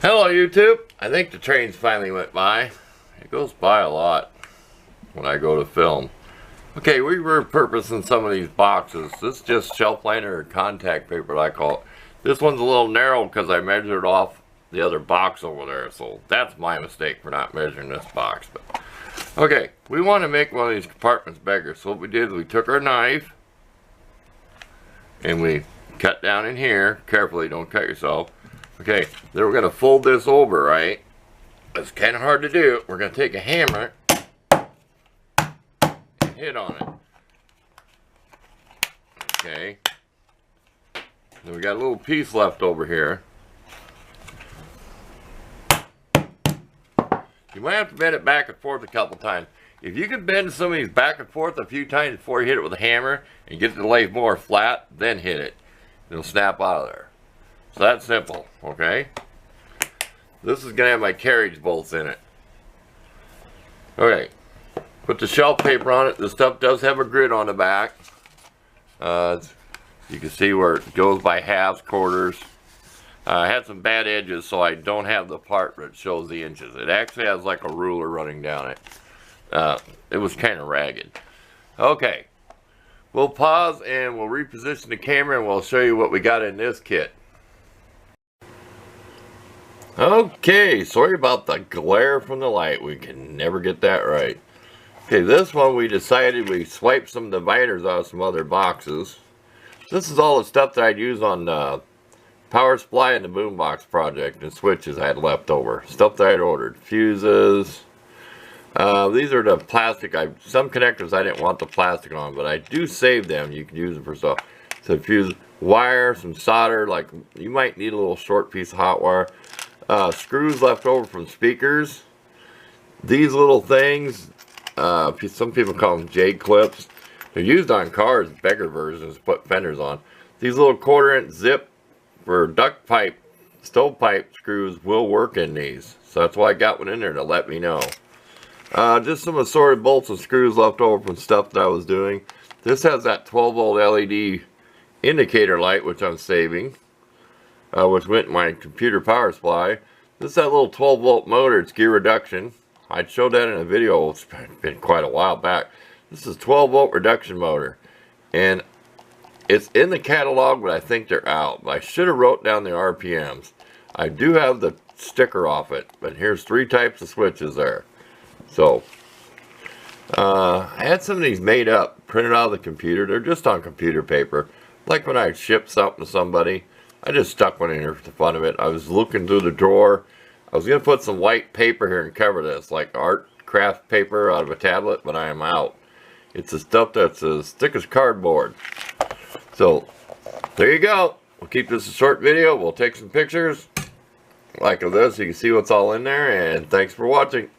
Hello YouTube. I think the trains finally went by. It goes by a lot when I go to film. Okay, we were repurposing some of these boxes. This is just shelf liner or contact paper I call it. This one's a little narrow because I measured off the other box over there. So that's my mistake for not measuring this box. But okay, we want to make one of these compartments bigger. So what we did is we took our knife and we cut down in here. Carefully, don't cut yourself. Okay, then we're going to fold this over, right? It's kind of hard to do. We're going to take a hammer and hit on it. Okay. Then we got a little piece left over here. You might have to bend it back and forth a couple times. If you can bend some of these back and forth a few times before you hit it with a hammer and get the lay more flat, then hit it. It'll snap out of there. So that's simple, okay? This is going to have my carriage bolts in it. Okay, put the shelf paper on it. This stuff does have a grid on the back. You can see where it goes by halves, quarters. I had some bad edges, so I don't have the part that shows the inches. It actually has like a ruler running down it. It was kind of ragged. Okay, we'll pause and we'll reposition the camera and we'll show you what we got in this kit. Okay, sorry about the glare from the light. We can never get that right. Okay, this one we decided we swiped some dividers out of some other boxes. This is all the stuff that I'd use on the power supply and the boombox project and switches I had left over. Stuff that I'd ordered. Fuses. These are the plastic. Some connectors I didn't want the plastic on, but I do save them. You can use them for stuff. So fuse wire, some solder. Like you might need a little short piece of hot wire. Screws left over from speakers. These little things, some people call them J clips. They're used on cars, bigger versions, to put fenders on. These little 1/4" zip for duct pipe, stovepipe screws will work in these. So that's why I got one in there to let me know. Just some assorted bolts and screws left over from stuff that I was doing. This has that 12-volt LED indicator light, which I'm saving. Which went in my computer power supply. This is that little 12-volt motor. It's gear reduction. I showed that in a video. It's been quite a while back. This is 12-volt reduction motor. And it's in the catalog, but I think they're out. I should have wrote down the RPMs. I do have the sticker off it, but here's 3 types of switches there. So, I had some of these made up, printed out of the computer. They're just on computer paper. Like when I ship something to somebody. I just stuck one in here for the fun of it. I was looking through the drawer. I was going to put some white paper here and cover this, like art craft paper out of a tablet, but I am out. It's the stuff that's as thick as cardboard. So, there you go. We'll keep this a short video. We'll take some pictures like this so you can see what's all in there, and thanks for watching.